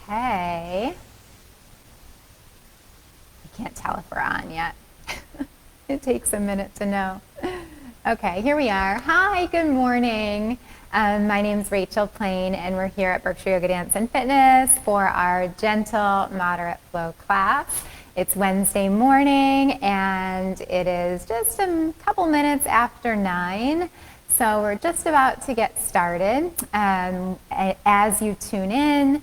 Okay. I can't tell if we're on yet. It takes a minute to know. Okay, here we are. Hi, good morning. My name's Rachael Plaine, and we're here at Berkshire Yoga Dance and Fitness for our gentle, moderate flow class. It's Wednesday morning, and it is just a couple minutes after 9. So we're just about to get started. As you tune in,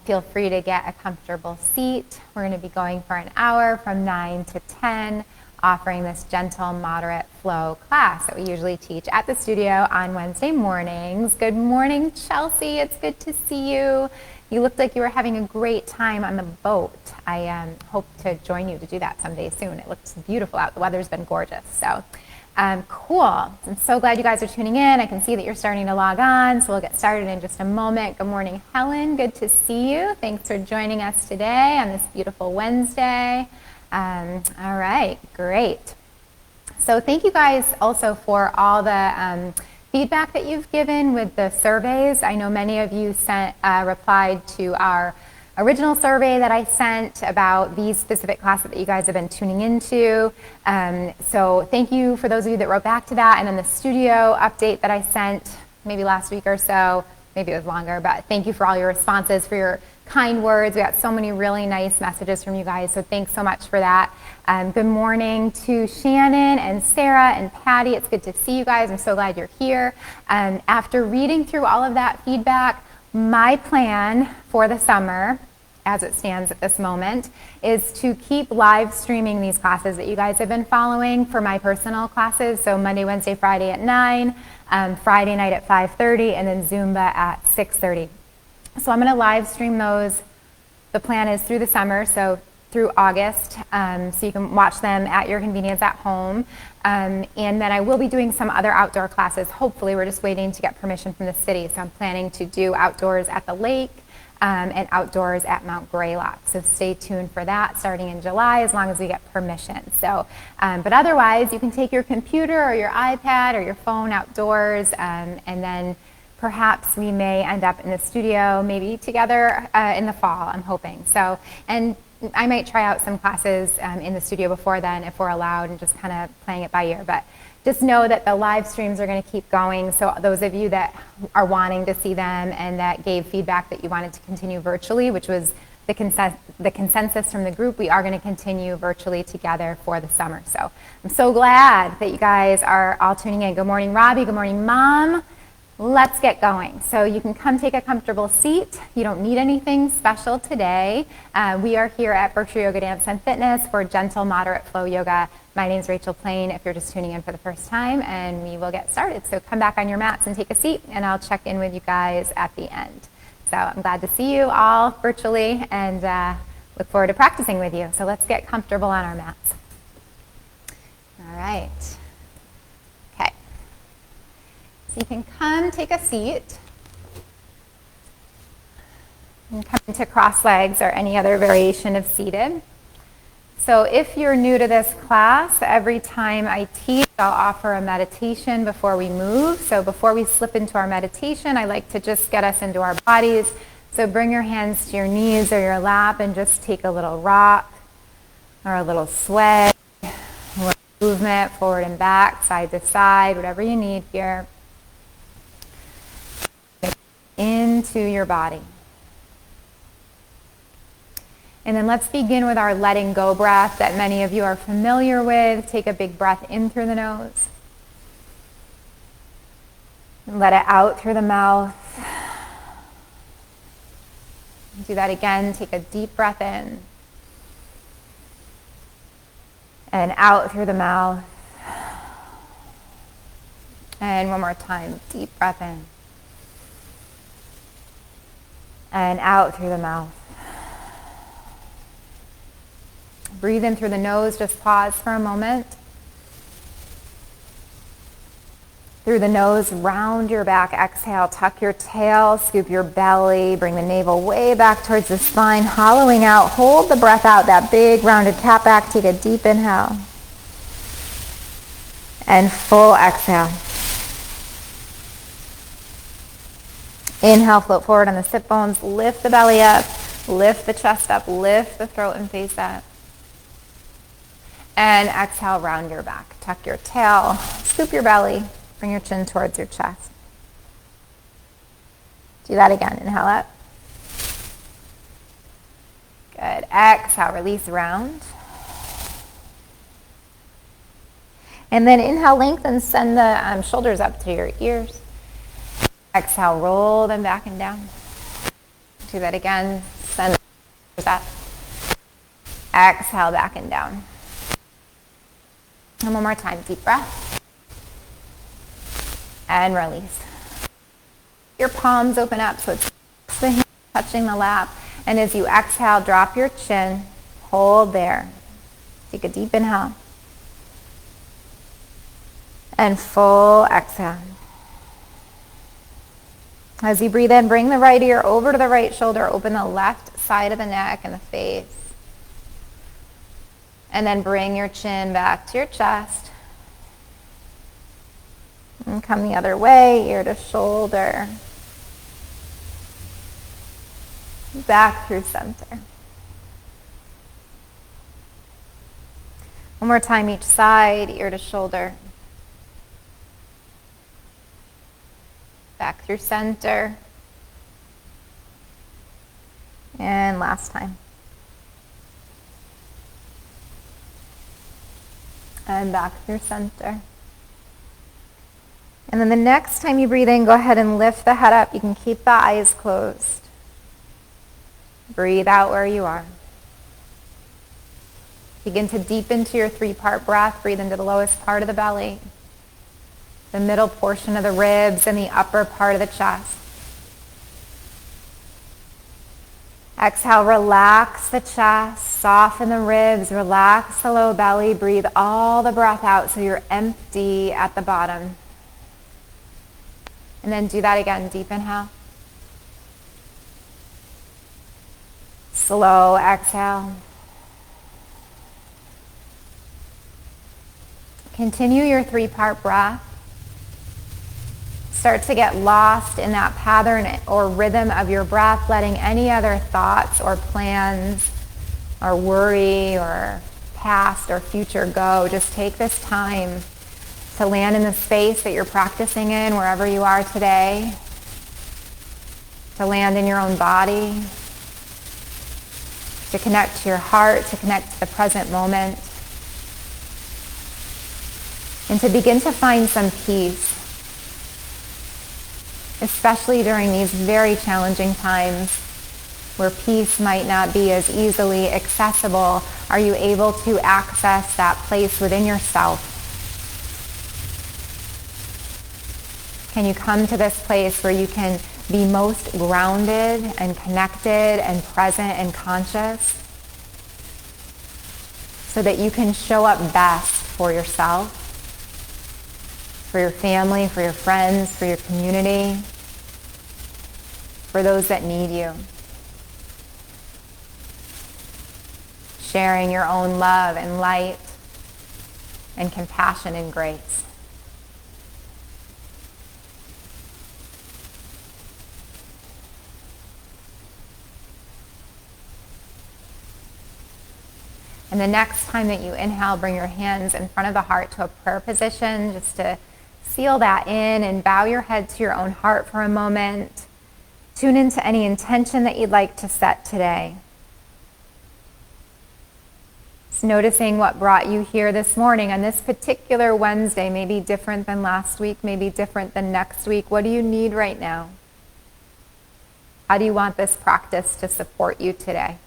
feel free to get a comfortable seat. We're going to be going for an hour from 9 to 10, offering this gentle, moderate flow class that we usually teach at the studio on Wednesday mornings. Good morning, Chelsea. It's good to see you. You looked like you were having a great time on the boat. I hope to join you to do that someday soon. It looks beautiful out. The weather's been gorgeous. So cool. I'm so glad you guys are tuning in. I can see that you're starting to log on, so we'll get started in just a moment. Good morning, Helen. Good to see you. Thanks for joining us today on this beautiful Wednesday. All right, great. So thank you guys also for all the feedback that you've given with the surveys. I know many of you replied to our original survey that I sent about these specific classes that you guys have been tuning into. So thank you for those of you that wrote back to that. And then the studio update that I sent maybe last week or so, maybe it was longer, but thank you for all your responses, for your kind words. We got so many really nice messages from you guys, so thanks so much for that. Good morning to Shannon and Sarah and Patty. It's good to see you guys. I'm so glad you're here. After reading through all of that feedback, my plan for the summer, as it stands at this moment, is to keep live streaming these classes that you guys have been following for my personal classes. So Monday, Wednesday, Friday at 9, Friday night at 5:30, and then Zumba at 6:30. So I'm going to live stream those. The plan is through the summer, so through August, so you can watch them at your convenience at home. And then I will be doing some other outdoor classes. Hopefully, we're just waiting to get permission from the city. So I'm planning to do outdoors at the lake and outdoors at Mount Greylock. So stay tuned for that starting in July as long as we get permission. So, but otherwise, you can take your computer or your iPad or your phone outdoors, and then perhaps we may end up in the studio, maybe together in the fall, I'm hoping. So, and I might try out some classes in the studio before then if we're allowed, and just kind of playing it by ear. But just know that the live streams are going to keep going. So those of you that are wanting to see them and that gave feedback that you wanted to continue virtually, which was the consensus from the group, we are going to continue virtually together for the summer. So I'm so glad that you guys are all tuning in. Good morning, Robbie. Good morning, Mom. Let's get going. So you can come take a comfortable seat. You don't need anything special today. We are here at Berkshire Yoga Dance and Fitness for gentle, moderate flow yoga. My name is Rachael Plaine if you're just tuning in for the first time, and we will get started. So come back on your mats and take a seat, and I'll check in with you guys at the end. So I'm glad to see you all virtually, and look forward to practicing with you. So let's get comfortable on our mats. All right. So you can come take a seat and come into cross legs or any other variation of seated. So if you're new to this class, every time I teach, I'll offer a meditation before we move. So before we slip into our meditation, I like to just get us into our bodies. So bring your hands to your knees or your lap and just take a little rock or a little sway, or movement forward and back, side to side, whatever you need here. Into your body. And then let's begin with our letting go breath that many of you are familiar with. Take a big breath in through the nose. And let it out through the mouth. Do that again. Take a deep breath in. And out through the mouth. And one more time. Deep breath in. And out through the mouth. Breathe in through the nose, just pause for a moment. Through the nose, round your back, exhale, tuck your tail, scoop your belly, bring the navel way back towards the spine, hollowing out, hold the breath out, that big rounded cat back, take a deep inhale. And full exhale. Inhale, float forward on the sit bones, lift the belly up. Lift the chest up, lift the throat and face up. And exhale, round your back. Tuck your tail, scoop your belly, bring your chin towards your chest. Do that again. Inhale up. Good. Exhale, release, round. And then inhale, lengthen, send the shoulders up to your ears. Exhale, roll them back and down. Do that again. Send the shoulders up. Exhale, back and down. And one more time. Deep breath. And release. Your palms open up so it's the hands touching the lap. And as you exhale, drop your chin. Hold there. Take a deep inhale. And full exhale. As you breathe in, bring the right ear over to the right shoulder. Open the left side of the neck and the face. And then bring your chin back to your chest. And come the other way, ear to shoulder. Back through center. One more time each side, ear to shoulder. Back through center. And last time. And back through center. And then the next time you breathe in, go ahead and lift the head up. You can keep the eyes closed. Breathe out where you are. Begin to deepen into your 3-part breath. Breathe into the lowest part of the belly, the middle portion of the ribs, and the upper part of the chest. Exhale, relax the chest, soften the ribs, relax the low belly. Breathe all the breath out so you're empty at the bottom. And then do that again. Deep inhale. Slow exhale. Continue your 3-part breath. Start to get lost in that pattern or rhythm of your breath, letting any other thoughts or plans or worry or past or future go. Just take this time to land in the space that you're practicing in, wherever you are today, to land in your own body, to connect to your heart, to connect to the present moment, and to begin to find some peace, especially during these very challenging times where peace might not be as easily accessible. Are you able to access that place within yourself? Can you come to this place where you can be most grounded and connected and present and conscious so that you can show up best for yourself, for your family, for your friends, for your community, for those that need you? Sharing your own love and light and compassion and grace. And the next time that you inhale, bring your hands in front of the heart to a prayer position, just to seal that in, and bow your head to your own heart for a moment. Tune into any intention that you'd like to set today. Just noticing what brought you here this morning on this particular Wednesday, may be different than last week, maybe different than next week. What do you need right now? How do you want this practice to support you today?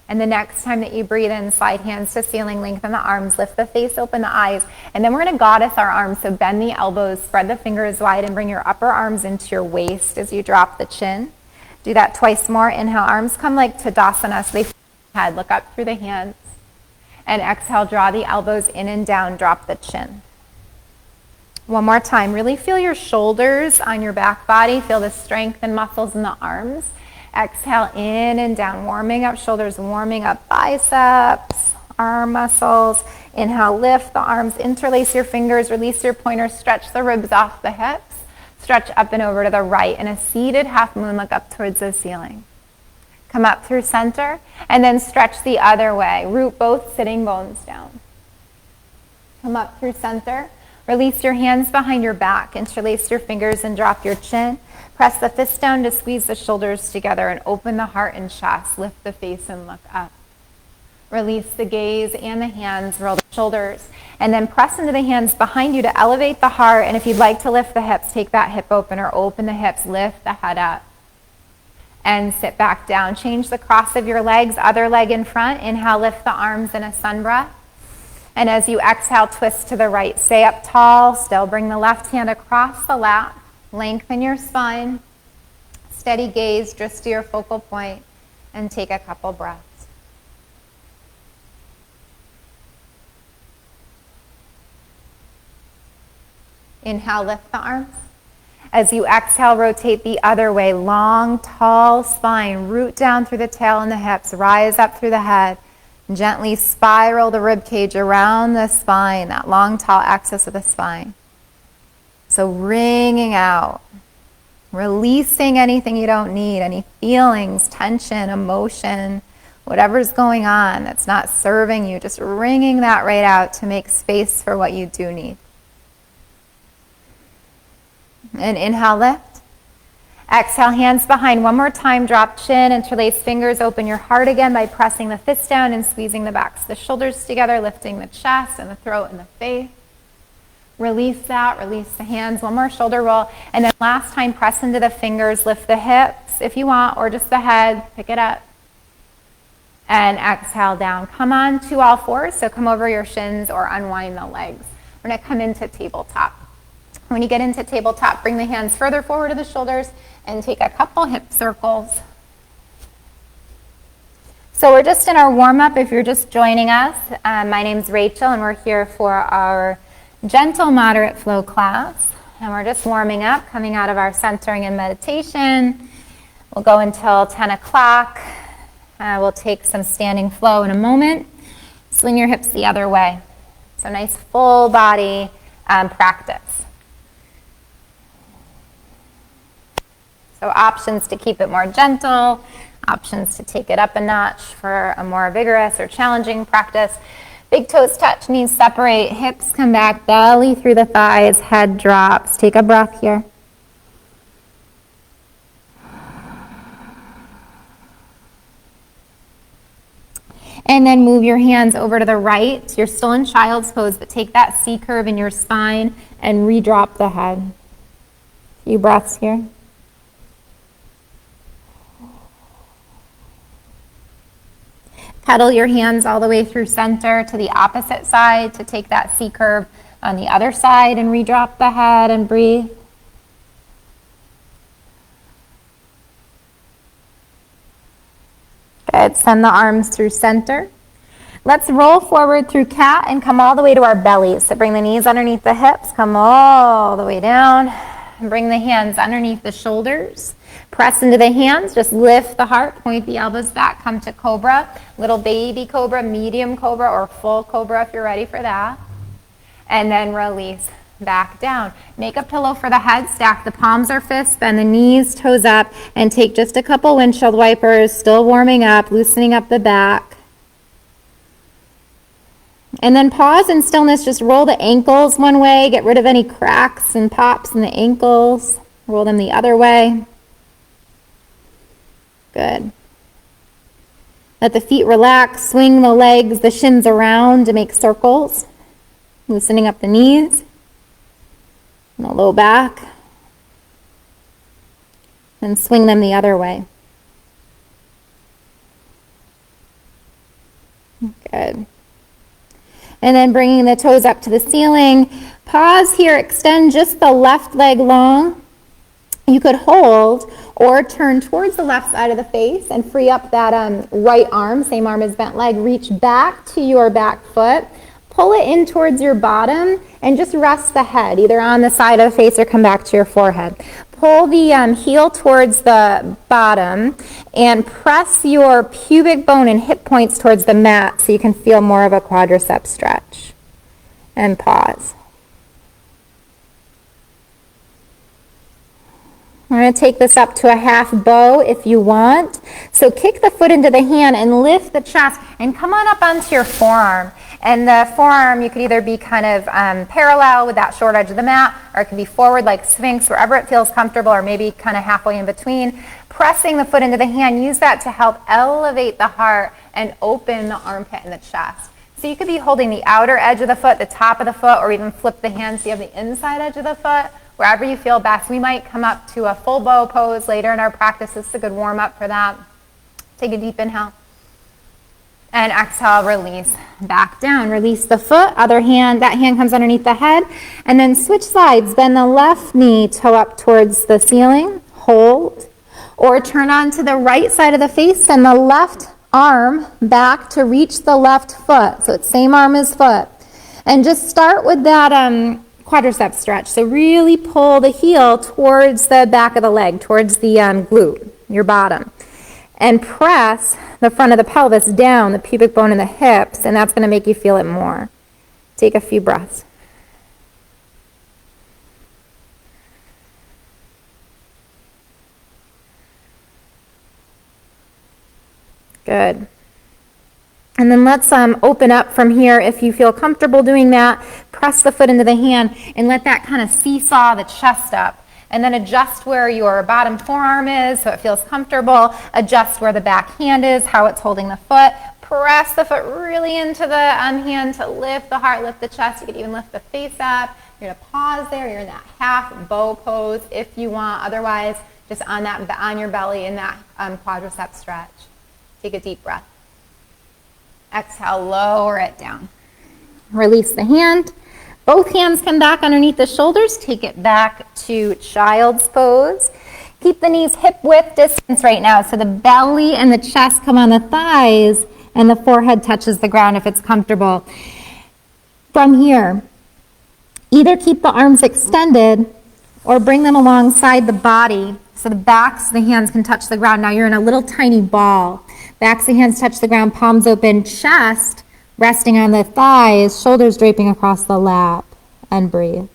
And the next time that you breathe in, slide hands to ceiling, lengthen the arms, lift the face, open the eyes. And then we're going to goddess our arms. So bend the elbows, spread the fingers wide, and bring your upper arms into your waist as you drop the chin. Do that twice more. Inhale, arms come like Tadasana, so they face your head. Look up through the hands. And exhale, draw the elbows in and down, drop the chin. One more time. Really feel your shoulders on your back body. Feel the strength and muscles in the arms. Exhale, in and down, warming up shoulders, warming up biceps, arm muscles. Inhale, lift the arms, interlace your fingers, release your pointer, stretch the ribs off the hips. Stretch up and over to the right. In a seated half moon, look up towards the ceiling. Come up through center, and then stretch the other way. Root both sitting bones down. Come up through center. Release your hands behind your back. Interlace your fingers and drop your chin. Press the fists down to squeeze the shoulders together and open the heart and chest. Lift the face and look up. Release the gaze and the hands. Roll the shoulders. And then press into the hands behind you to elevate the heart. And if you'd like to lift the hips, take that hip opener. Open the hips. Lift the head up. And sit back down. Change the cross of your legs. Other leg in front. Inhale, lift the arms in a sun breath. And as you exhale, twist to the right. Stay up tall. Still bring the left hand across the lap. Lengthen your spine. Steady gaze just to your focal point. And take a couple breaths. Inhale, lift the arms. As you exhale, rotate the other way. Long, tall spine. Root down through the tail and the hips. Rise up through the head. Gently spiral the rib cage around the spine, that long, tall axis of the spine. So wringing out. Releasing anything you don't need, any feelings, tension, emotion, whatever's going on that's not serving you. Just wringing that right out to make space for what you do need. And inhale, lift. Exhale, hands behind. One more time, drop chin, interlace fingers, open your heart again by pressing the fists down and squeezing the backs of the shoulders together, lifting the chest and the throat and the face. Release that, release the hands. One more shoulder roll. And then last time, press into the fingers, lift the hips if you want, or just the head, pick it up. And exhale down. Come on to all fours, so come over your shins or unwind the legs. We're going to come into tabletop. When you get into tabletop, bring the hands further forward to the shoulders and take a couple hip circles. So we're just in our warm-up if you're just joining us. My name's Rachel and we're here for our gentle moderate flow class. And we're just warming up, coming out of our centering and meditation. We'll go until 10 o'clock. We'll take some standing flow in a moment. Swing your hips the other way. So nice full body practice. So options to keep it more gentle, options to take it up a notch for a more vigorous or challenging practice. Big toes touch, knees separate, hips come back, belly through the thighs, head drops. Take a breath here. And then move your hands over to the right. You're still in child's pose, but take that C curve in your spine and re-drop the head. A few breaths here. Pedal your hands all the way through center to the opposite side to take that C curve on the other side and re-drop the head and breathe. Good. Send the arms through center. Let's roll forward through cat and come all the way to our bellies. So bring the knees underneath the hips, come all the way down, and bring the hands underneath the shoulders. Press into the hands, just lift the heart, point the elbows back, come to cobra, little baby cobra, medium cobra, or full cobra if you're ready for that. And then release back down. Make a pillow for the head, stack the palms or fists, bend the knees, toes up, and take just a couple windshield wipers, still warming up, loosening up the back. And then pause in stillness, just roll the ankles one way, get rid of any cracks and pops in the ankles, roll them the other way. Good. Let the feet relax, swing the legs, the shins around to make circles, loosening up the knees and the low back, and swing them the other way. Good. And then bringing the toes up to the ceiling. Pause here, extend just the left leg long. You could hold or turn towards the left side of the face and free up that right arm, same arm as bent leg. Reach back to your back foot. Pull it in towards your bottom and just rest the head, either on the side of the face or come back to your forehead. Pull the heel towards the bottom and press your pubic bone and hip points towards the mat so you can feel more of a quadricep stretch. And pause. We're going to take this up to a half bow if you want. So kick the foot into the hand and lift the chest and come on up onto your forearm. And the forearm, you could either be kind of parallel with that short edge of the mat, or it can be forward like Sphinx, wherever it feels comfortable, or maybe kind of halfway in between. Pressing the foot into the hand, use that to help elevate the heart and open the armpit and the chest. So you could be holding the outer edge of the foot, the top of the foot, or even flip the hand so you have the inside edge of the foot. Wherever you feel best. We might come up to a full bow pose later in our practice. This is a good warm-up for that. Take a deep inhale. And exhale, release. Back down. Release the foot. Other hand, that hand comes underneath the head. And then switch sides. Bend the left knee toe up towards the ceiling. Hold. Or turn on to the right side of the face. Send the left arm back to reach the left foot. So it's same arm as foot. And just start with that quadricep stretch. So really pull the heel towards the back of the leg, towards the glute, your bottom. And press the front of the pelvis down, the pubic bone and the hips, and that's going to make you feel it more. Take a few breaths. Good. And then let's open up from here. If you feel comfortable doing that, press the foot into the hand and let that kind of seesaw the chest up. And then adjust where your bottom forearm is so it feels comfortable. Adjust where the back hand is, how it's holding the foot. Press the foot really into the hand to lift the heart, lift the chest. You could even lift the face up. You're going to pause there. You're in that half bow pose if you want. Otherwise, just on your belly in that quadricep stretch. Take a deep breath. Exhale, lower it down. Release the hand. Both hands come back underneath the shoulders. Take it back to child's pose. Keep the knees hip-width distance right now so the belly and the chest come on the thighs and the forehead touches the ground if it's comfortable. From here, either keep the arms extended or bring them alongside the body so the backs of the hands can touch the ground. Now you're in a little tiny ball. Backs of the hands touch the ground, palms open, chest resting on the thighs, shoulders draping across the lap, and breathe.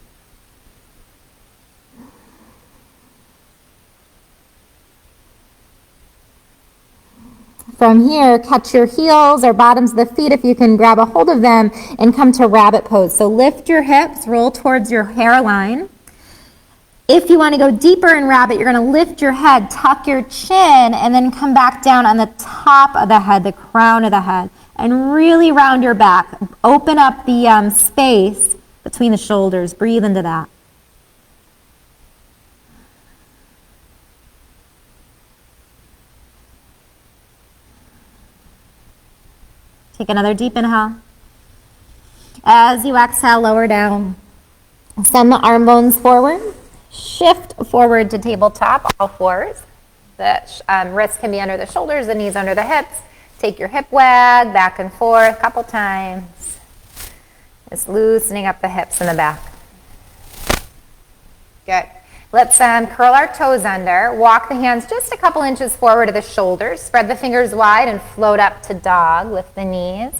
From here, catch your heels or bottoms of the feet if you can grab a hold of them and come to rabbit pose. So lift your hips, roll towards your hairline. If you want to go deeper in rabbit, you're going to lift your head, tuck your chin, and then come back down on the top of the head, the crown of the head, and really round your back. Open up the space between the shoulders. Breathe into that. Take another deep inhale. As you exhale, lower down. Send the arm bones forward. Shift forward to tabletop, all fours. The wrists can be under the shoulders, the knees under the hips. Take your hip wag back and forth a couple times. Just loosening up the hips in the back. Good. Let's curl our toes under. Walk the hands just a couple inches forward to the shoulders. Spread the fingers wide and float up to dog. Lift the knees.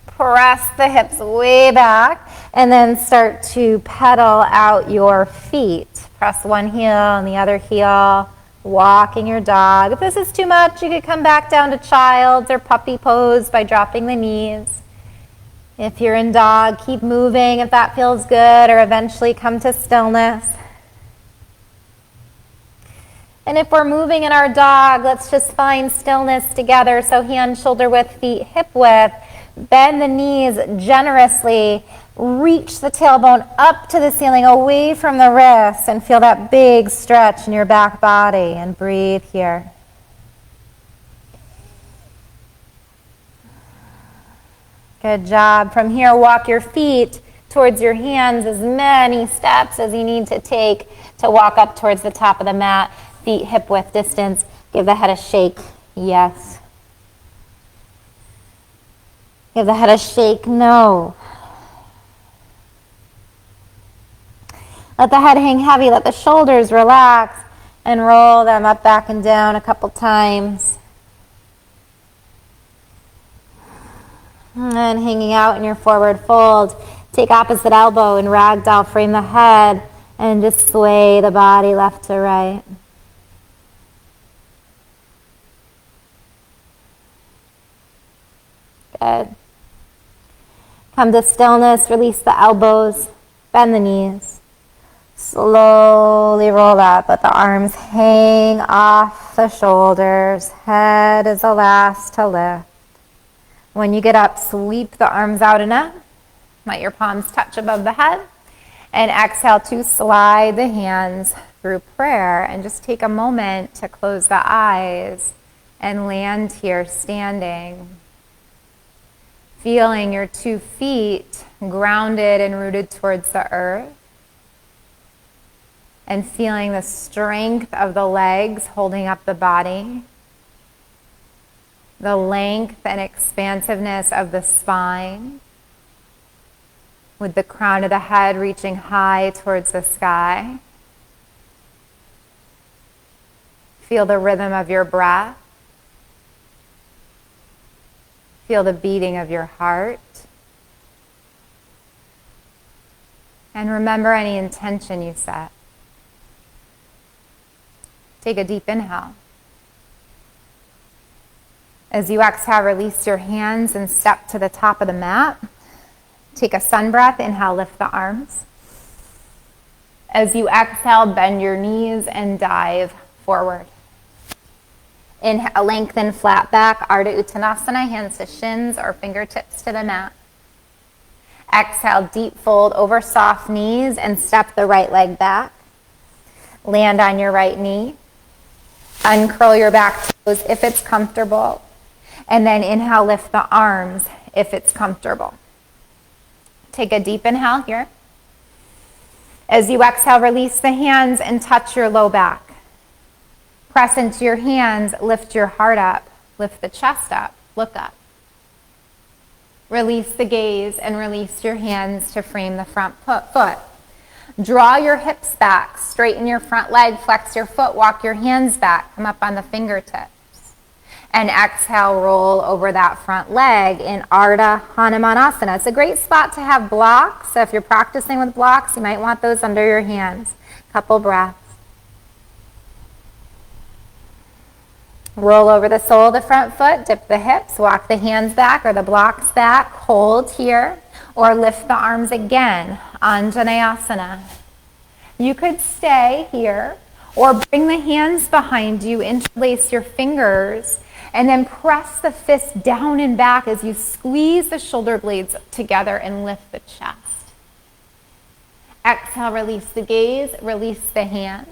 Press the hips way back. And then start to pedal out your feet. Press one heel and the other heel. Walking your dog. If this is too much, you could come back down to child's or puppy pose by dropping the knees. If you're in dog, keep moving if that feels good, or eventually come to stillness. And if we're moving in our dog, let's just find stillness together. So hands shoulder width, feet hip width. Bend the knees generously. Reach the tailbone up to the ceiling, away from the wrists, and feel that big stretch in your back body. And breathe here. Good job. From here, walk your feet towards your hands, as many steps as you need to take to walk up towards the top of the mat. Feet hip width distance. Give the head a shake. Yes. Give the head a shake. No. Let the head hang heavy. Let the shoulders relax and roll them up, back, and down a couple times. And then hanging out in your forward fold. Take opposite elbow and ragdoll, frame the head, and just sway the body left to right. Good. Come to stillness, release the elbows, bend the knees. Slowly roll up, let the arms hang off the shoulders. Head is the last to lift. When you get up, sweep the arms out and up. Let your palms touch above the head. And exhale to slide the hands through prayer. And just take a moment to close the eyes and land here standing. Feeling your 2 feet grounded and rooted towards the earth. And feeling the strength of the legs holding up the body. The length and expansiveness of the spine. With the crown of the head reaching high towards the sky. Feel the rhythm of your breath. Feel the beating of your heart. And remember any intention you set. Take a deep inhale. As you exhale, release your hands and step to the top of the mat. Take a sun breath. Inhale, lift the arms. As you exhale, bend your knees and dive forward. Inhale, lengthen flat back, Ardha Uttanasana, hands to shins or fingertips to the mat. Exhale, deep fold over soft knees and step the right leg back. Land on your right knee. Uncurl your back toes if it's comfortable. And then inhale, lift the arms if it's comfortable. Take a deep inhale here. As you exhale, release the hands and touch your low back. Press into your hands, lift your heart up, lift the chest up, look up. Release the gaze and release your hands to frame the front foot. Draw your hips back, straighten your front leg, flex your foot, walk your hands back, come up on the fingertips. And exhale, roll over that front leg in Ardha Hanumanasana. It's a great spot to have blocks. So if you're practicing with blocks, you might want those under your hands. Couple breaths. Roll over the sole of the front foot, dip the hips, walk the hands back or the blocks back, hold here, or lift the arms again, Anjaneyasana. You could stay here or bring the hands behind you, interlace your fingers, and then press the fists down and back as you squeeze the shoulder blades together and lift the chest. Exhale, release the gaze, release the hands.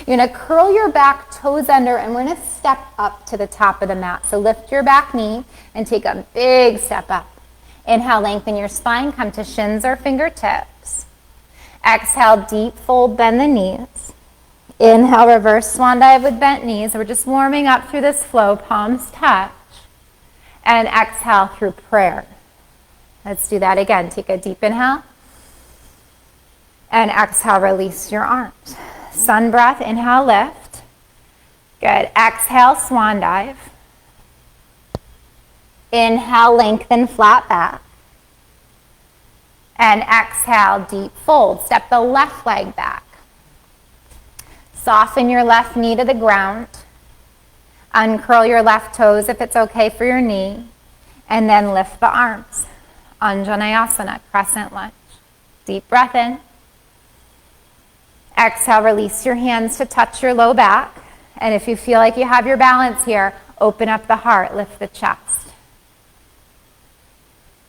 You're going to curl your back toes under and we're going to step up to the top of the mat. So lift your back knee and take a big step up. Inhale, lengthen your spine, come to shins or fingertips. Exhale, deep fold, bend the knees. Inhale, reverse swan dive with bent knees. We're just warming up through this flow, palms touch. And exhale through prayer. Let's do that again. Take a deep inhale. And exhale, release your arms. Sun breath, inhale, lift. Good. Exhale, swan dive. Inhale, lengthen, flat back. And exhale, deep fold. Step the left leg back. Soften your left knee to the ground. Uncurl your left toes if it's okay for your knee. And then lift the arms. Anjaneyasana, crescent lunge. Deep breath in. Exhale, release your hands to touch your low back. And if you feel like you have your balance here, open up the heart, lift the chest.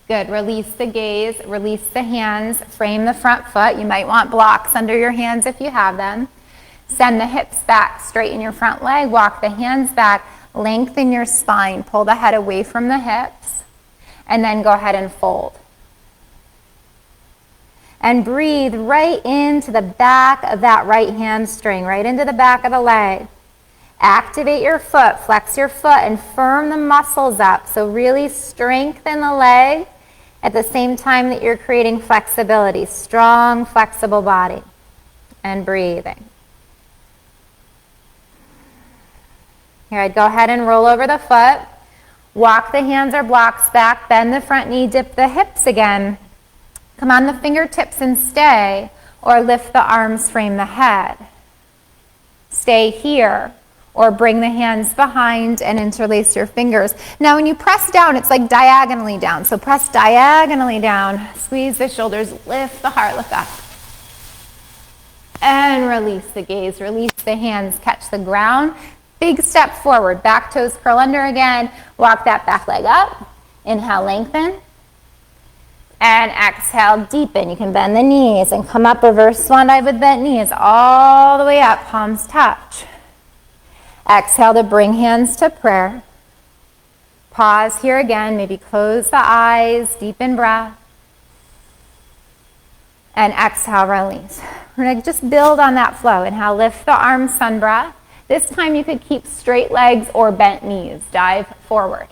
Good. Release the gaze, release the hands, frame the front foot. You might want blocks under your hands if you have them. Send the hips back, straighten your front leg, walk the hands back, lengthen your spine, pull the head away from the hips, and then go ahead and fold. And breathe right into the back of that right hamstring, right into the back of the leg. Activate your foot, flex your foot, and firm the muscles up. So really strengthen the leg at the same time that you're creating flexibility. Strong, flexible body. And breathing. Here, I'd go ahead and roll over the foot. Walk the hands or blocks back, bend the front knee, dip the hips again. Come on the fingertips and stay, or lift the arms, frame the head. Stay here, or bring the hands behind and interlace your fingers. Now when you press down, it's like diagonally down. So press diagonally down, squeeze the shoulders, lift the heart, look up. And release the gaze, release the hands, catch the ground. Big step forward, back toes curl under again. Walk that back leg up. Inhale, lengthen. And exhale, deepen. You can bend the knees and come up, reverse swan dive with bent knees all the way up, palms touch. Exhale to bring hands to prayer. Pause here again, maybe close the eyes, deepen breath. And exhale, release. We're going to just build on that flow. Inhale, lift the arms, sun breath. This time you could keep straight legs or bent knees. Dive forward.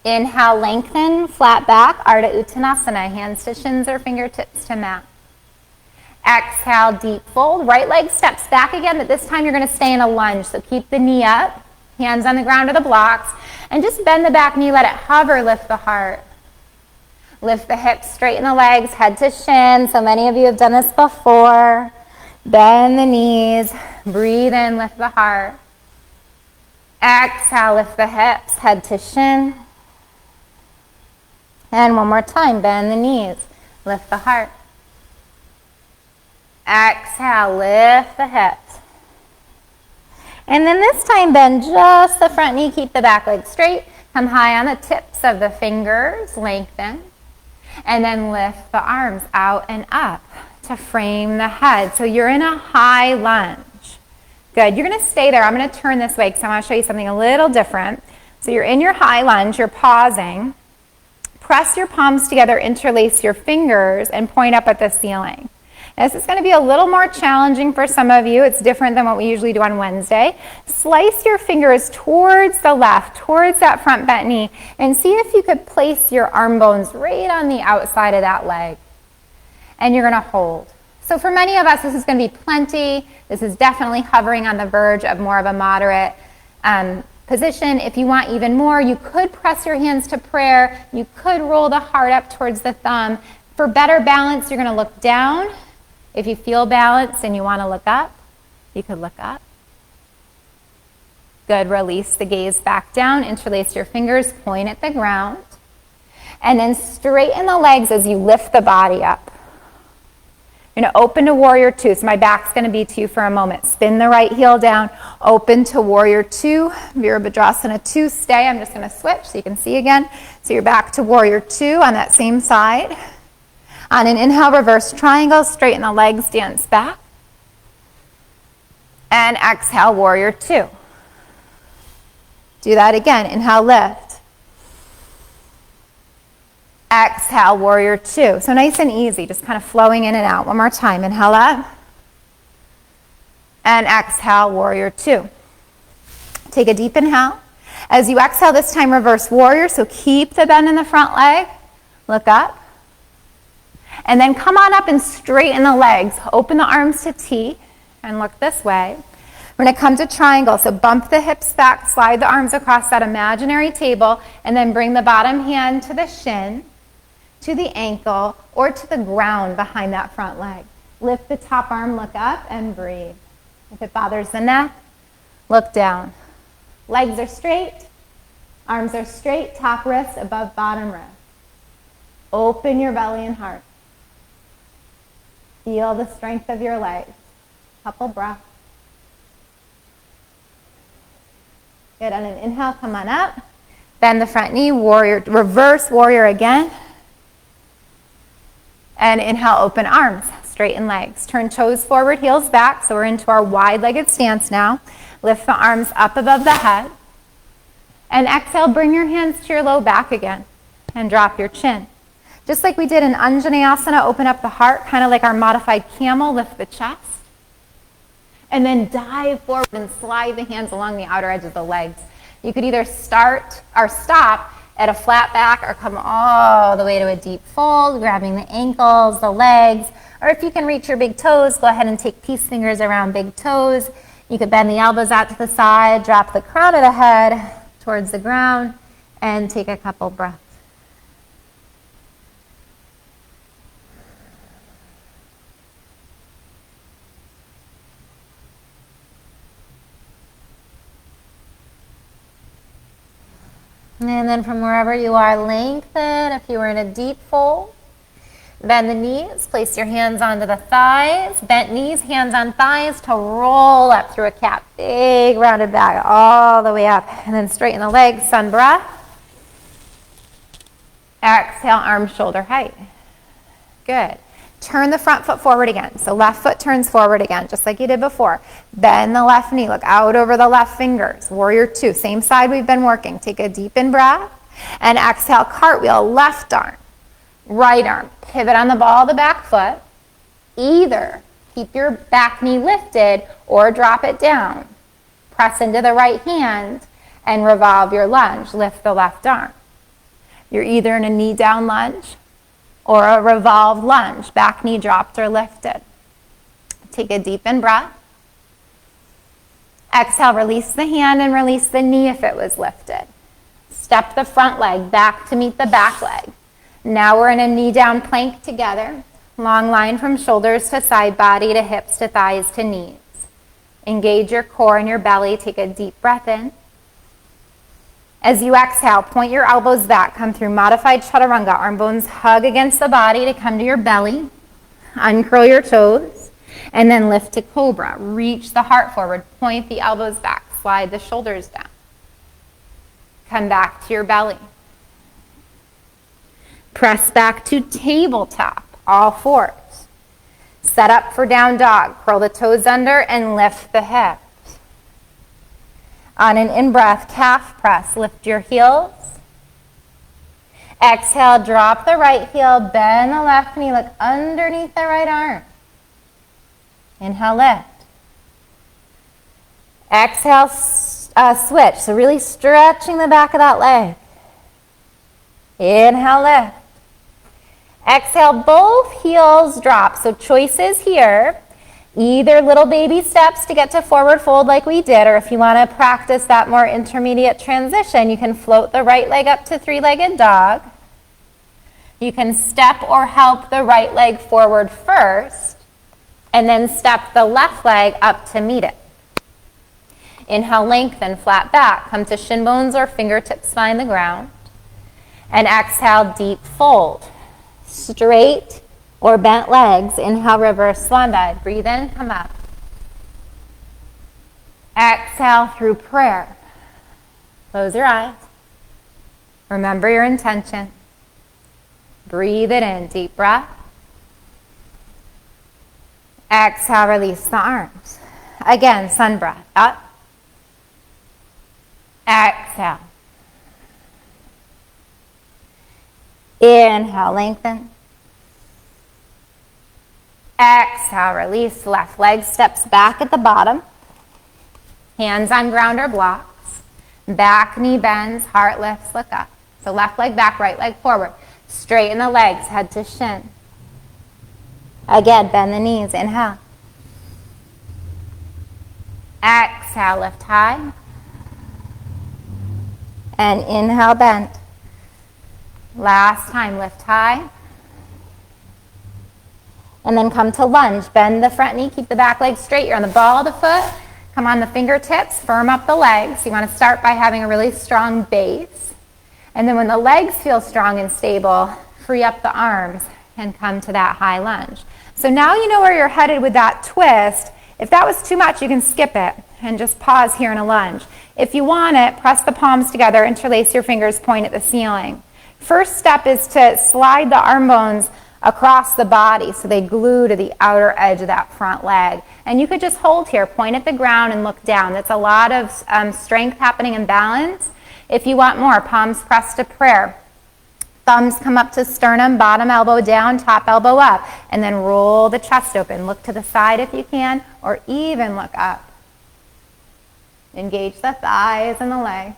Inhale, lengthen, flat back, Ardha Uttanasana, hands to shins or fingertips to mat. Exhale, deep fold. Right leg steps back again, but this time you're going to stay in a lunge. So keep the knee up, hands on the ground or the blocks, and just bend the back knee, let it hover, lift the heart. Lift the hips, straighten the legs, head to shin. So many of you have done this before. Bend the knees, breathe in, lift the heart. Exhale, lift the hips, head to shin. And one more time, bend the knees, lift the heart. Exhale, lift the hips. And then this time, bend just the front knee, keep the back leg straight. Come high on the tips of the fingers, lengthen. And then lift the arms out and up to frame the head. So you're in a high lunge. Good, you're gonna stay there. I'm gonna turn this way because I wanna show you something a little different. So you're in your high lunge, you're pausing. Press your palms together, interlace your fingers, and point up at the ceiling. Now, this is going to be a little more challenging for some of you. It's different than what we usually do on Wednesday. Slice your fingers towards the left, towards that front bent knee, and see if you could place your arm bones right on the outside of that leg. And you're going to hold. So for many of us, this is going to be plenty. This is definitely hovering on the verge of more of a moderate position. If you want even more, you could press your hands to prayer. You could roll the heart up towards the thumb. For better balance, you're going to look down. If you feel balanced and you want to look up, you could look up. Good, release the gaze back down, interlace your fingers, point at the ground. And then straighten the legs as you lift the body up. You're going to open to warrior two. So my back's going to be to you for a moment. Spin the right heel down, open to warrior two, Virabhadrasana 2. Stay. I'm just going to switch so you can see again. So you're back to warrior two on that same side. On an inhale, reverse triangle, straighten the legs, dance back. And exhale, warrior two. Do that again. Inhale, lift. Exhale, warrior two. So nice and easy, just kind of flowing in and out. One more time. Inhale up. And exhale, warrior two. Take a deep inhale. As you exhale, this time reverse warrior. So keep the bend in the front leg. Look up. And then come on up and straighten the legs. Open the arms to T and look this way. We're going to come to triangle. So bump the hips back, slide the arms across that imaginary table, and then bring the bottom hand to the shin, to the ankle, or to the ground behind that front leg. Lift the top arm, look up, and breathe. If it bothers the neck, look down. Legs are straight, arms are straight, top wrist above bottom wrist. Open your belly and heart. Feel the strength of your legs. Couple breaths. Good, on an inhale, come on up. Bend the front knee, warrior, reverse warrior again. And inhale, open arms, straighten legs. Turn toes forward, heels back. So we're into our wide-legged stance now. Lift the arms up above the head. And exhale, bring your hands to your low back again. And drop your chin. Just like we did in Anjaneyasana, open up the heart, kind of like our modified camel, lift the chest. And then dive forward and slide the hands along the outer edge of the legs. You could either start or stop at a flat back or come all the way to a deep fold, grabbing the ankles, the legs. Or if you can reach your big toes, go ahead and take peace fingers around big toes. You could bend the elbows out to the side, drop the crown of the head towards the ground, and take a couple breaths. And then from wherever you are, lengthen. If you were in a deep fold, bend the knees. Place your hands onto the thighs. Bent knees, hands on thighs to roll up through a cat. Big rounded back all the way up. And then straighten the legs, sun breath. Exhale, arms shoulder height. Good. Turn the front foot forward again. So left foot turns forward again, just like you did before. Bend the left knee. Look out over the left fingers. Warrior two. Same side we've been working. Take a deep in breath. And exhale, cartwheel, left arm, right arm. Pivot on the ball of the back foot. Either keep your back knee lifted or drop it down. Press into the right hand and revolve your lunge. Lift the left arm. You're either in a knee down lunge or a revolved lunge, back knee dropped or lifted. Take a deep in breath. Exhale, release the hand and release the knee if it was lifted. Step the front leg back to meet the back leg. Now we're in a knee down plank together. Long line from shoulders to side body to hips to thighs to knees. Engage your core and your belly. Take a deep breath in. As you exhale, point your elbows back. Come through modified chaturanga. Arm bones hug against the body to come to your belly. Uncurl your toes. And then lift to cobra. Reach the heart forward. Point the elbows back. Slide the shoulders down. Come back to your belly. Press back to tabletop. All fours. Set up for down dog. Curl the toes under and lift the hips. On an in-breath, calf press. Lift your heels. Exhale, drop the right heel. Bend the left knee. Look underneath the right arm. Inhale, lift. Exhale, switch. So really stretching the back of that leg. Inhale, lift. Exhale, both heels drop. So choices here. Either little baby steps to get to forward fold like we did, or if you want to practice that more intermediate transition, you can float the right leg up to three-legged dog. You can step or help the right leg forward first, and then step the left leg up to meet it. Inhale, lengthen, flat back. Come to shin bones or fingertips find the ground. And exhale, deep fold. Straight or bent legs. Inhale, reverse swan dive. Breathe in, come up. Exhale through prayer. Close your eyes. Remember your intention. Breathe it in, deep breath. Exhale, release the arms. Again, sun breath. Up. Exhale. Inhale, lengthen. Exhale, release. Left leg steps back at the bottom. Hands on ground or blocks. Back knee bends, heart lifts, look up. So left leg back, right leg forward. Straighten the legs, head to shin. Again, bend the knees. Inhale. Exhale, lift high. And inhale, bend. Last time, lift high. And then come to lunge. Bend the front knee, keep the back leg straight. You're on the ball of the foot. Come on the fingertips, firm up the legs. You want to start by having a really strong base. And then when the legs feel strong and stable, free up the arms and come to that high lunge. So now you know where you're headed with that twist. If that was too much, you can skip it and just pause here in a lunge. If you want it, press the palms together, interlace your fingers, point at the ceiling. First step is to slide the arm bones across the body so they glue to the outer edge of that front leg. And you could just hold here, point at the ground and look down. That's a lot of strength happening in balance. If you want more, palms pressed to prayer. Thumbs come up to sternum, bottom elbow down, top elbow up. And then roll the chest open. Look to the side if you can, or even look up. Engage the thighs and the leg.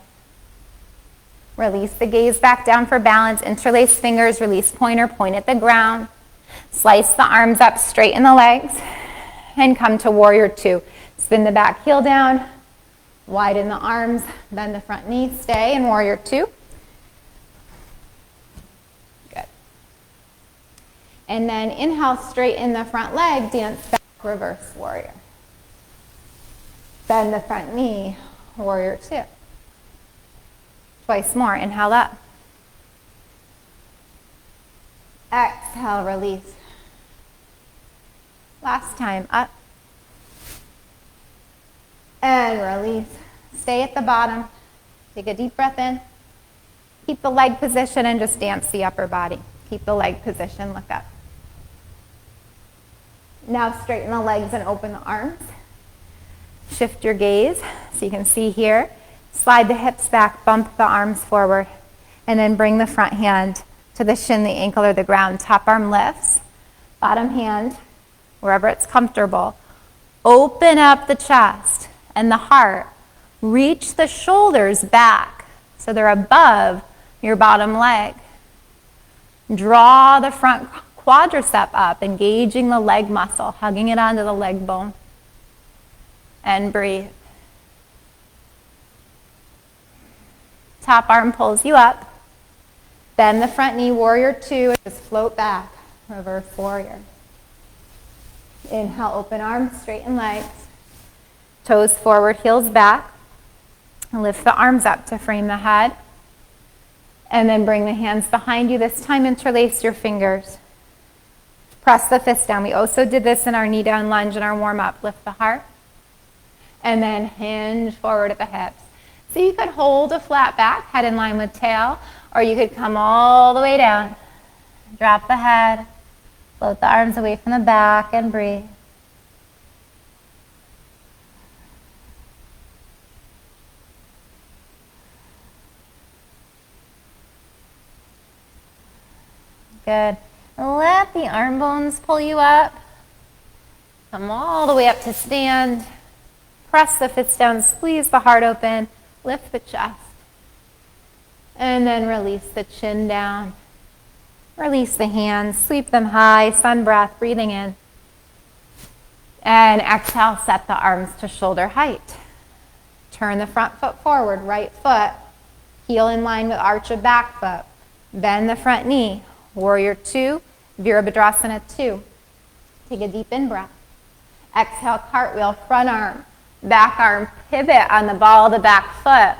Release the gaze back down for balance. Interlace fingers, release pointer, point at the ground. Slice the arms up, straighten the legs, and come to warrior two. Spin the back heel down, widen the arms, bend the front knee, stay in warrior two. Good. And then inhale, straighten the front leg, dance back, reverse warrior. Bend the front knee, warrior two. Twice more. Inhale up. Exhale, release. Last time, up. And release. Stay at the bottom. Take a deep breath in. Keep the leg position and just dance the upper body. Keep the leg position, look up. Now straighten the legs and open the arms. Shift your gaze so you can see here. Slide the hips back, bump the arms forward, and then bring the front hand to the shin, the ankle, or the ground. Top arm lifts, bottom hand, wherever it's comfortable. Open up the chest and the heart. Reach the shoulders back so they're above your bottom leg. Draw the front quadricep up, engaging the leg muscle, hugging it onto the leg bone. And breathe. Top arm pulls you up. Bend the front knee, warrior two, and just float back, reverse warrior. Inhale, open arms, straighten legs. Toes forward, heels back. Lift the arms up to frame the head. And then bring the hands behind you. This time interlace your fingers. Press the fists down. We also did this in our knee down lunge in our warm up. Lift the heart. And then hinge forward at the hips. So you could hold a flat back, head in line with tail, or you could come all the way down. Drop the head. Float the arms away from the back and breathe. Good. Let the arm bones pull you up. Come all the way up to stand. Press the fists down, squeeze the heart open, lift the chest. And then release the chin down. Release the hands, sweep them high, sun breath, breathing in. And exhale, set the arms to shoulder height. Turn the front foot forward, right foot, heel in line with arch of back foot. Bend the front knee. Warrior two, Virabhadrasana 2. Take a deep in breath. Exhale, cartwheel, front arm, back arm, pivot on the ball of the back foot.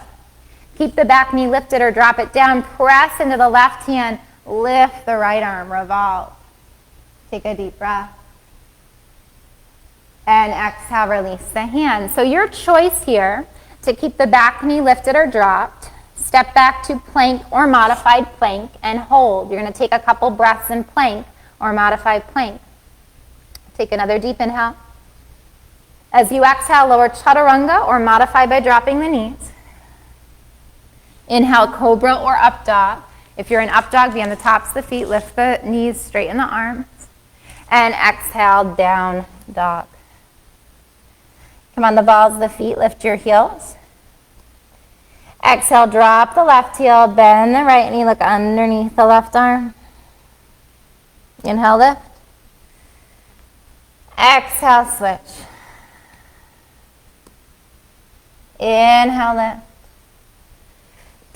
Keep the back knee lifted or drop it down. Press into the left hand. Lift the right arm, revolve. Take a deep breath. And exhale, release the hand. So your choice here to keep the back knee lifted or dropped. Step back to plank or modified plank and hold. You're going to take a couple breaths in plank or modified plank. Take another deep inhale. As you exhale, lower chaturanga or modify by dropping the knees. Inhale, cobra or up dog. If you're in up dog, be on the tops of the feet. Lift the knees, straighten the arms. And exhale, down dog. Come on the balls of the feet, lift your heels. Exhale, drop the left heel, bend the right knee, look underneath the left arm. Inhale, lift. Exhale, switch. Inhale, lift.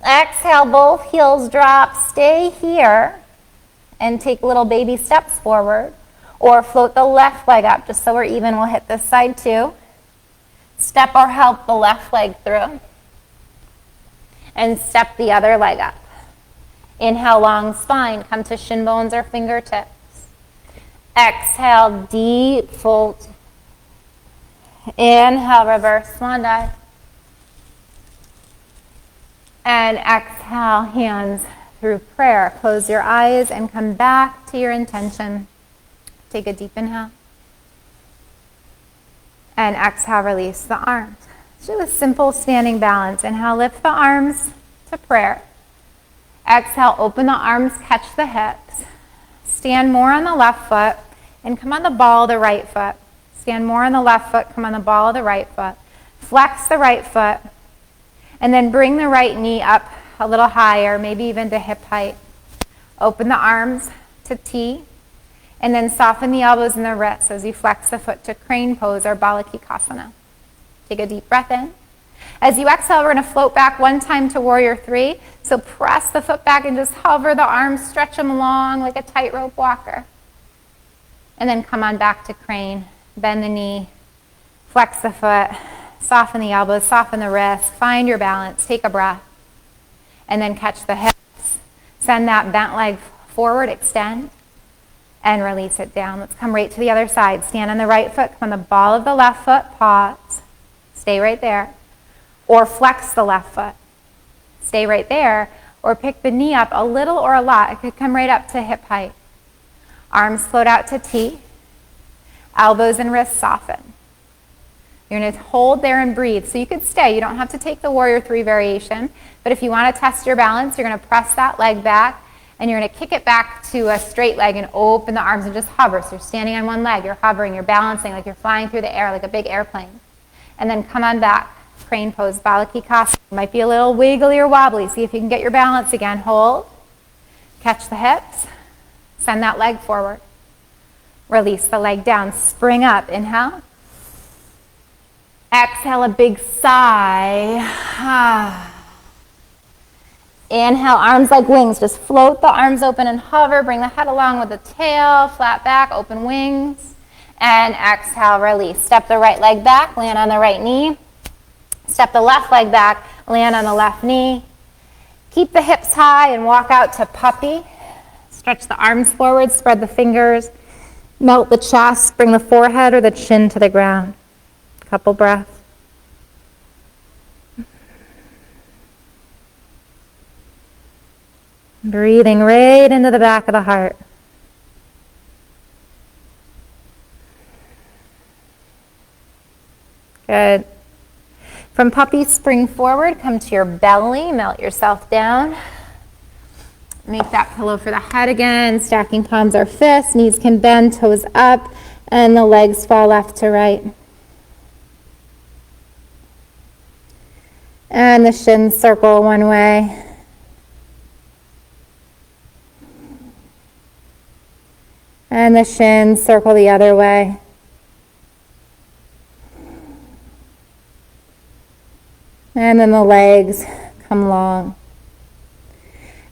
Exhale, both heels drop. Stay here and take little baby steps forward. Or float the left leg up just so we're even. We'll hit this side too. Step or help the left leg through. And step the other leg up. Inhale, long spine. Come to shin bones or fingertips. Exhale, deep fold. Inhale, reverse swan dive. And exhale, hands through prayer. Close your eyes and come back to your intention. Take a deep inhale. And exhale, release the arms. Do a simple standing balance. Inhale, lift the arms to prayer. Exhale, open the arms, catch the hips. Stand more on the left foot and come on the ball of the right foot. Stand more on the left foot, come on the ball of the right foot. Flex the right foot. And then bring the right knee up a little higher, maybe even to hip height. Open the arms to T. And then soften the elbows and the wrists as you flex the foot to crane pose or balakikasana. Take a deep breath in. As you exhale, we're going to float back one time to warrior three. So press the foot back and just hover the arms, stretch them long like a tightrope walker. And then come on back to crane. Bend the knee, flex the foot, soften the elbows, soften the wrists, find your balance, take a breath. and then catch the hips. Send that bent leg forward, extend, and release it down. Let's come right to the other side. Stand on the right foot, come on the ball of the left foot, pause. Stay right there. Or flex the left foot. Stay right there. Or pick the knee up a little or a lot. It could come right up to hip height. Arms float out to T. Elbows and wrists soften. You're going to hold there and breathe. So you could stay. You don't have to take the Warrior 3 variation. But if you want to test your balance, you're going to press that leg back, and you're going to kick it back to a straight leg and open the arms and just hover. So you're standing on one leg, you're hovering, you're balancing like you're flying through the air like a big airplane. And then come on back, crane pose, Balakikasana. It might be a little wiggly or wobbly. See if you can get your balance again. Hold, catch the hips, send that leg forward. Release the leg down, spring up, inhale. Exhale, a big sigh. Inhale, arms like wings. Just float the arms open and hover. Bring the head along with the tail, flat back, open wings. And exhale, release. Step the right leg back, land on the right knee. Step the left leg back, land on the left knee. Keep the hips high and walk out to puppy. Stretch the arms forward, spread the fingers. Melt the chest, bring the forehead or the chin to the ground. Couple breaths. Breathing right into the back of the heart. Good. From puppy, spring forward, come to your belly, melt yourself down. Make that pillow for the head again. Stacking palms or fists, knees can bend, toes up, and the legs fall left to right. And the shins circle one way. And the shins circle the other way. And then the legs come long.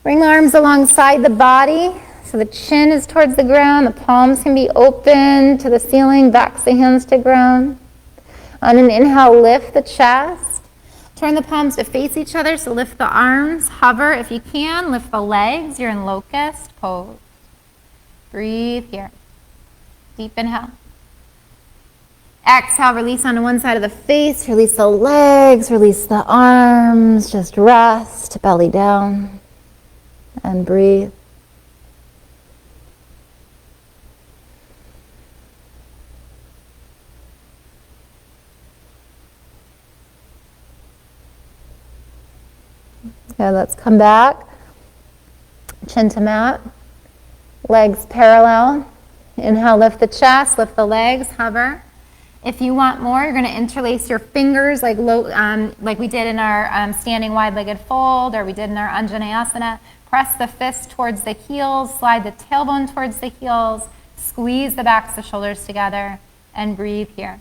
Bring the arms alongside the body so the chin is towards the ground. The palms can be open to the ceiling, backs the hands to ground. On an inhale, lift the chest. Turn the palms to face each other, so lift the arms. Hover if you can. Lift the legs. You're in locust pose. Breathe here. Deep inhale. Exhale, release onto one side of the face. Release the legs, release the arms. Just rest, belly down, and breathe. Okay, let's come back. Chin to mat. Legs parallel. Inhale, lift the chest, lift the legs, hover. If you want more, you're going to interlace your fingers like we did in our standing wide-legged fold, or we did in our Anjaneyasana. Press the fist towards the heels, slide the tailbone towards the heels, squeeze the backs of the shoulders together, and breathe here.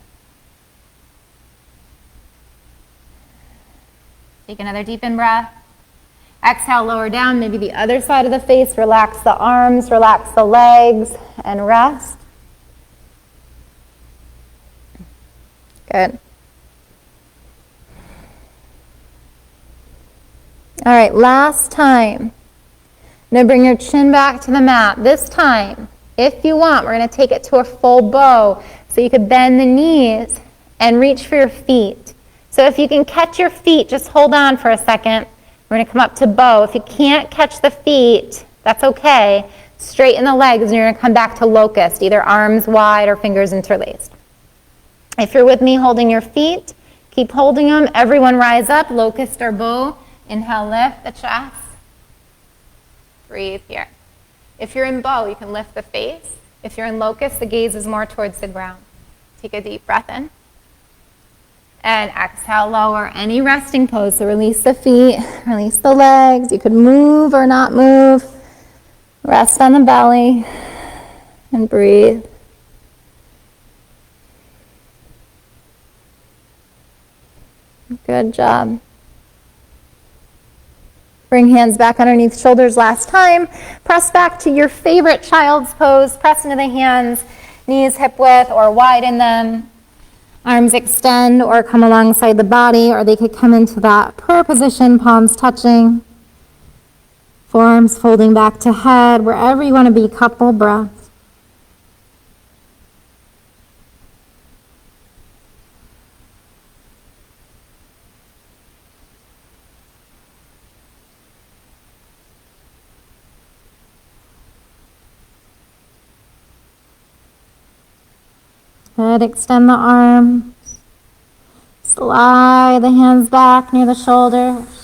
Take another deep in breath. Exhale, lower down, maybe the other side of the face. Relax the arms, relax the legs, and rest. Good. All right, last time. Now bring your chin back to the mat. This time, if you want, we're going to take it to a full bow. So you could bend the knees and reach for your feet. So if you can catch your feet, just hold on for a second. We're going to come up to bow. If you can't catch the feet, that's okay. Straighten the legs, and you're going to come back to locust, either arms wide or fingers interlaced. If you're with me holding your feet, keep holding them. Everyone rise up, locust or bow. Inhale, lift the chest. Breathe here. If you're in bow, you can lift the face. If you're in locust, the gaze is more towards the ground. Take a deep breath in. And exhale, lower any resting pose. So release the feet, release the legs. You could move or not move. Rest on the belly and breathe. Good job. Bring hands back underneath shoulders last time. Press back to your favorite child's pose. Press into the hands, knees hip width or widen them. Arms extend or come alongside the body, or they could come into that prayer position, palms touching. Forearms folding back to head, wherever you want to be, couple breaths. Good, extend the arms. Slide the hands back near the shoulders.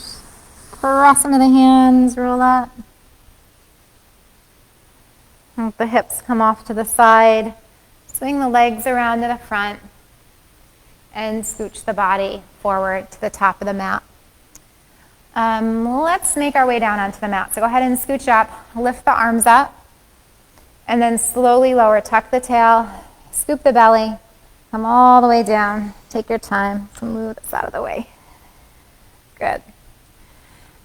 Press into the hands, roll up. Let the hips come off to the side. Swing the legs around to the front. And scooch the body forward to the top of the mat. Let's make our way down onto the mat. So go ahead and scooch up, lift the arms up, and then slowly lower, tuck the tail, scoop the belly, come all the way down. Take your time to move this out of the way. Good.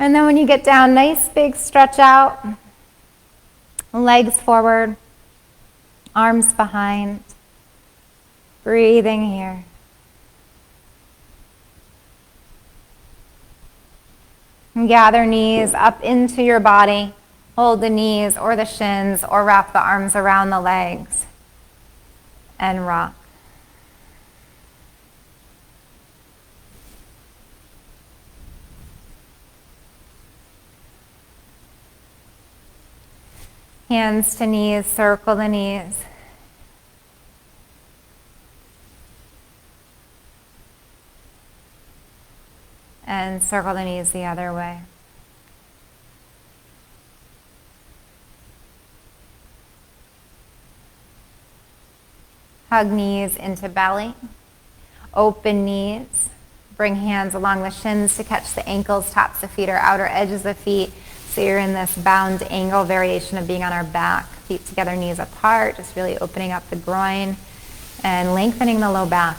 And then when you get down, nice big stretch out, legs forward, arms behind, breathing here. And gather knees up into your body. Hold the knees or the shins or wrap the arms around the legs and rock. Hands to knees, circle the knees. And circle the knees the other way. Hug knees into belly. Open knees. Bring hands along the shins to catch the ankles, tops of feet, or outer edges of feet. So you're in this bound angle variation of being on our back. Feet together, knees apart, just really opening up the groin and lengthening the low back.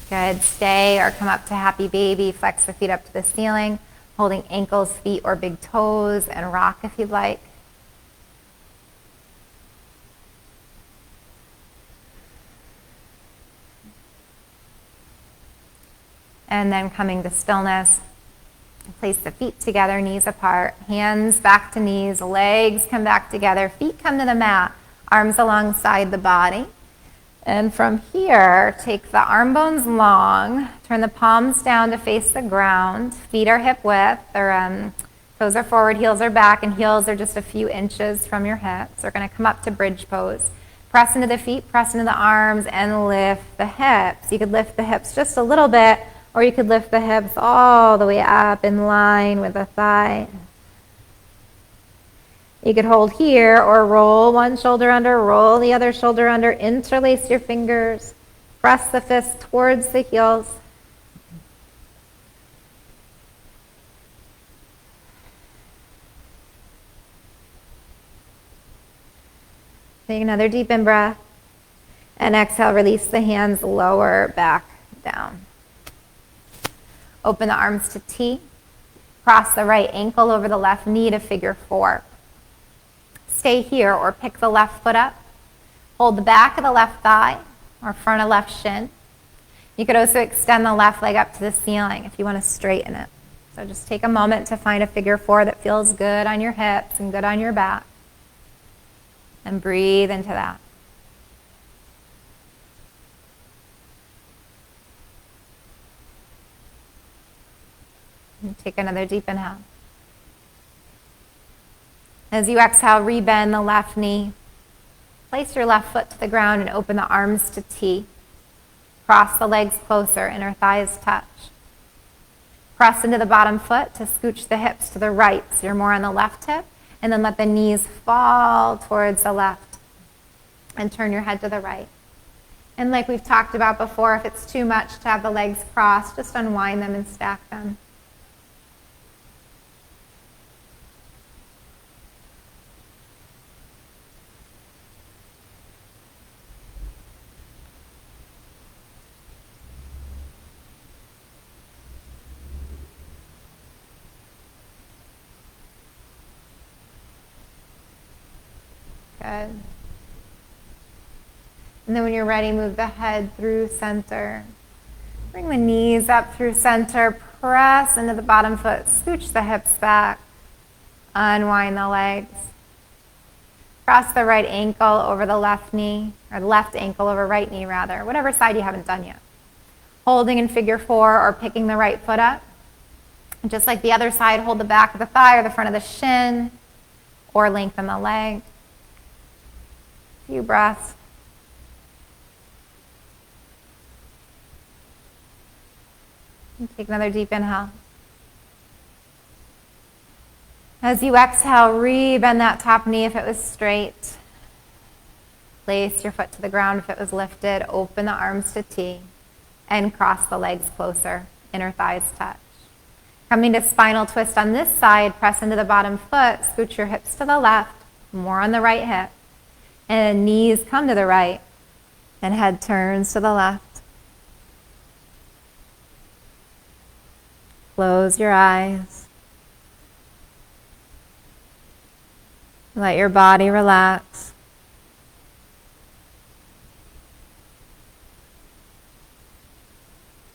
Good. Stay or come up to happy baby. Flex the feet up to the ceiling, holding ankles, feet, or big toes, and rock if you'd like. And then coming to stillness, place the feet together, knees apart, hands back to knees, legs come back together, feet come to the mat, arms alongside the body. And from here, take the arm bones long, turn the palms down to face the ground, feet are hip width, or toes are forward, heels are back, and heels are just a few inches from your hips. We're going to come up to bridge pose. Press into the feet, press into the arms, and lift the hips. You could lift the hips just a little bit, or you could lift the hips all the way up in line with the thigh. You could hold here or roll one shoulder under, roll the other shoulder under, interlace your fingers, press the fist towards the heels. Take another deep in breath. And exhale, release the hands, lower back down. Open the arms to T. Cross the right ankle over the left knee to figure 4. Stay here or pick the left foot up. Hold the back of the left thigh or front of left shin. You could also extend the left leg up to the ceiling if you want to straighten it. So just take a moment to find a figure 4 that feels good on your hips and good on your back. And breathe into that. And take another deep inhale. As you exhale, rebend the left knee. Place your left foot to the ground and open the arms to T. Cross the legs closer, inner thighs touch. Press into the bottom foot to scooch the hips to the right, so you're more on the left hip, and then let the knees fall towards the left and turn your head to the right. And like we've talked about before, if it's too much to have the legs crossed, just unwind them and stack them. Good. And then when you're ready, move the head through center. Bring the knees up through center. Press into the bottom foot. Scooch the hips back. Unwind the legs. Cross the right ankle over the left knee, or the left ankle over right knee rather, whatever side you haven't done yet. Holding in figure 4 or picking the right foot up. And just like the other side, hold the back of the thigh or the front of the shin, or lengthen the leg. Few breaths. And take another deep inhale. As you exhale, re-bend that top knee if it was straight. Place your foot to the ground if it was lifted. Open the arms to T. And cross the legs closer. Inner thighs touch. Coming to spinal twist on this side, press into the bottom foot. Scooch your hips to the left. More on the right hip. And knees come to the right. And head turns to the left. Close your eyes. Let your body relax.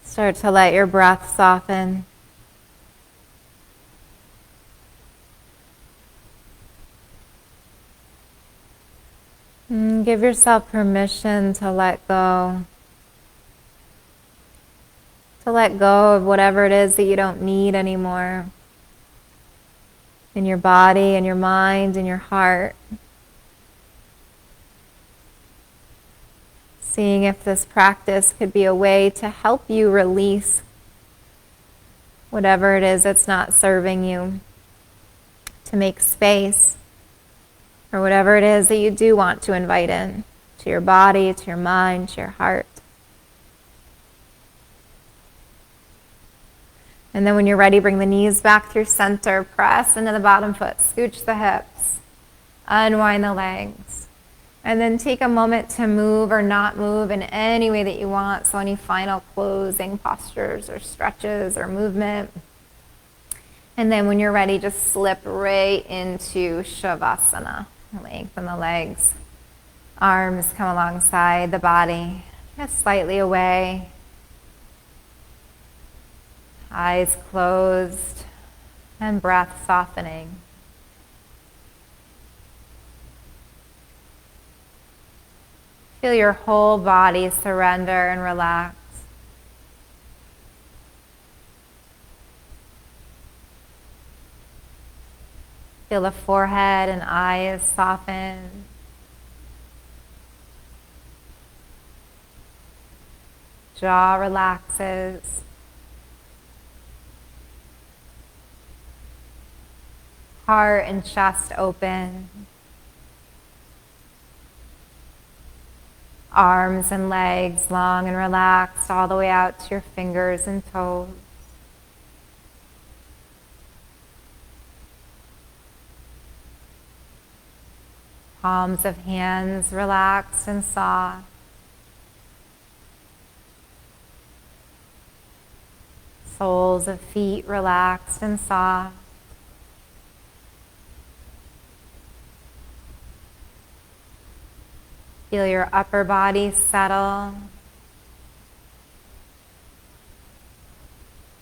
Start to let your breath soften. And give yourself permission to let go. To let go of whatever it is that you don't need anymore. In your body, in your mind, in your heart. Seeing if this practice could be a way to help you release whatever it is that's not serving you. To make space for whatever it is that you do want to invite in to your body, to your mind, to your heart. And then when you're ready, bring the knees back through center. Press into the bottom foot. Scooch the hips. Unwind the legs. And then take a moment to move or not move in any way that you want. So any final closing postures or stretches or movement. And then when you're ready, just slip right into Shavasana. Lengthen the legs. Arms come alongside the body. Just slightly away. Eyes closed and breath softening. Feel your whole body surrender and relax. Feel the forehead and eyes soften. Jaw relaxes. Heart and chest open. Arms and legs long and relaxed all the way out to your fingers and toes. Palms of hands relaxed and soft. Soles of feet relaxed and soft. Feel your upper body settle.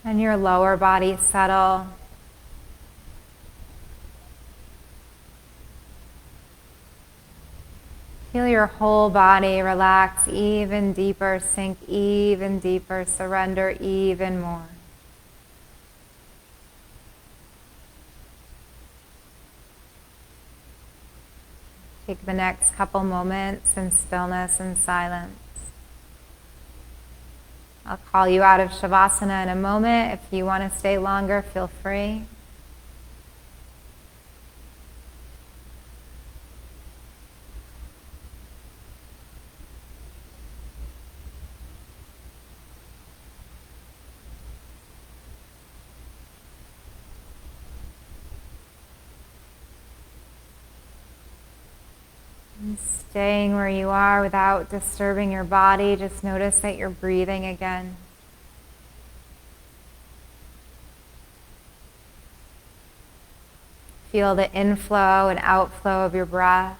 And your lower body settle. Feel your whole body relax even deeper, sink even deeper, surrender even more. Take the next couple moments in stillness and silence. I'll call you out of Shavasana in a moment. If you want to stay longer, feel free. Staying where you are without disturbing your body, just notice that you're breathing again. Feel the inflow and outflow of your breath.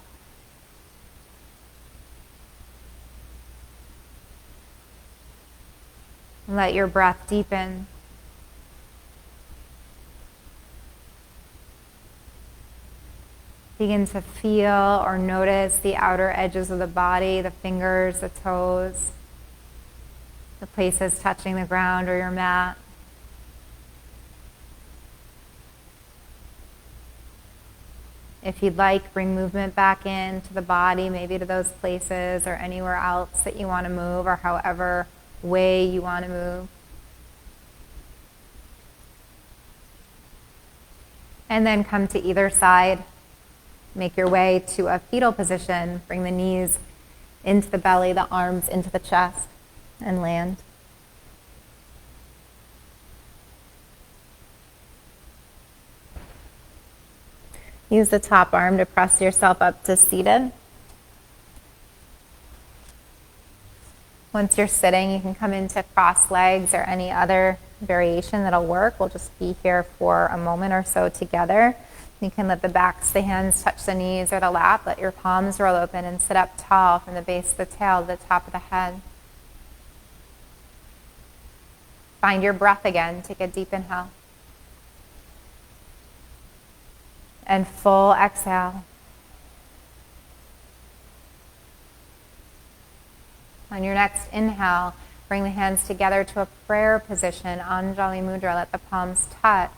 Let your breath deepen. Begin to feel or notice the outer edges of the body, the fingers, the toes, the places touching the ground or your mat. If you'd like, bring movement back into the body, maybe to those places or anywhere else that you want to move, or however way you want to move. And then come to either side. Make your way to a fetal position. Bring the knees into the belly, the arms into the chest, and land. Use the top arm to press yourself up to seated. Once you're sitting, you can come into cross legs or any other variation that'll work. We'll just be here for a moment or so together. You can let the backs of the hands touch the knees or the lap. Let your palms roll open and sit up tall from the base of the tail to the top of the head. Find your breath again. Take a deep inhale. And full exhale. On your next inhale, bring the hands together to a prayer position, Anjali Mudra. Let the palms touch.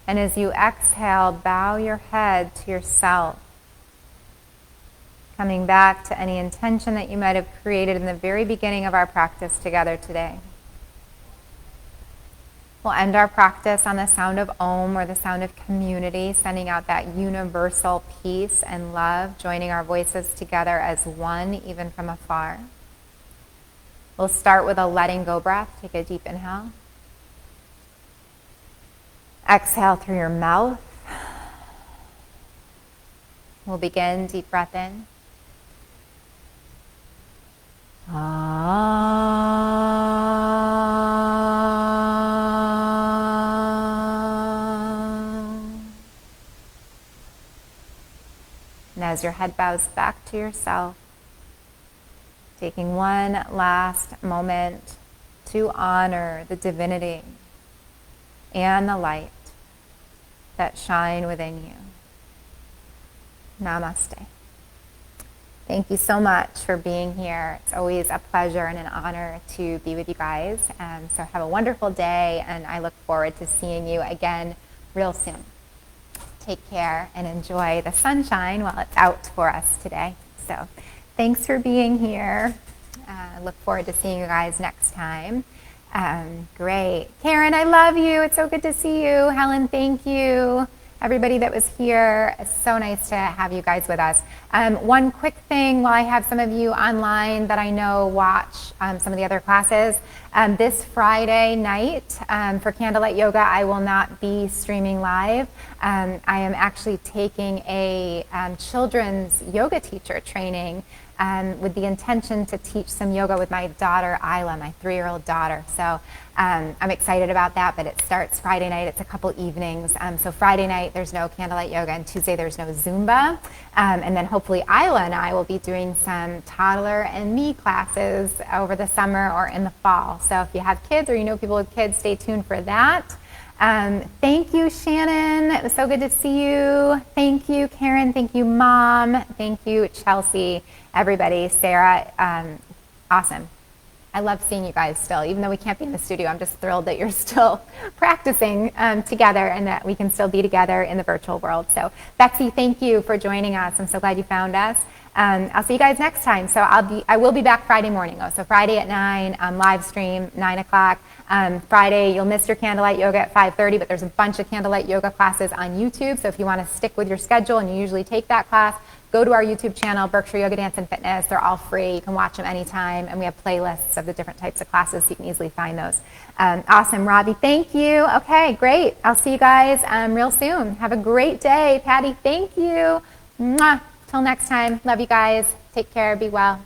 And as you exhale, bow your head to yourself. Coming back to any intention that you might have created in the very beginning of our practice together today. We'll end our practice on the sound of Om, or the sound of community, sending out that universal peace and love, joining our voices together as one, even from afar. We'll start with a letting go breath. Take a deep inhale. Exhale through your mouth. We'll begin. Deep breath in. And as your head bows back to yourself, taking one last moment to honor the divinity and the light that shine within you. Namaste. Thank you so much for being here. It's always a pleasure and an honor to be with you guys. So have a wonderful day, and I look forward to seeing you again real soon. Take care and enjoy the sunshine while it's out for us today. So thanks for being here. I look forward to seeing you guys next time. Great. Karen, I love you. It's so good to see you. Helen, thank you. Everybody that was here, it's so nice to have you guys with us. One quick thing while I have some of you online that I know watch some of the other classes. This Friday night for Candlelight Yoga, I will not be streaming live. I am actually taking a children's yoga teacher training with the intention to teach some yoga with my daughter, Isla, my 3-year-old daughter. So I'm excited about that, but it starts Friday night. It's a couple evenings. So Friday night, there's no Candlelight Yoga, and Tuesday, there's no Zumba. And then hopefully Isla and I will be doing some toddler and me classes over the summer or in the fall. So if you have kids or you know people with kids, stay tuned for that. Thank you, Shannon. It was so good to see you. Thank you, Karen. Thank you, Mom. Thank you, Chelsea. Everybody, Sarah. Awesome. I love seeing you guys still. Even though we can't be in the studio, I'm just thrilled that you're still practicing together and that we can still be together in the virtual world. So, Betsy, thank you for joining us. I'm so glad you found us. I'll see you guys next time. So I will be back Friday morning though. So Friday at 9, live stream, 9 o'clock. Friday, you'll miss your Candlelight Yoga at 5:30, but there's a bunch of Candlelight Yoga classes on YouTube. So if you want to stick with your schedule and you usually take that class, go to our YouTube channel, Berkshire Yoga Dance and Fitness. They're all free. You can watch them anytime. And we have playlists of the different types of classes, so you can easily find those. Awesome, Robbie. Thank you. Okay, great. I'll see you guys real soon. Have a great day. Patty, thank you. Mwah. Till next time. Love you guys. Take care. Be well.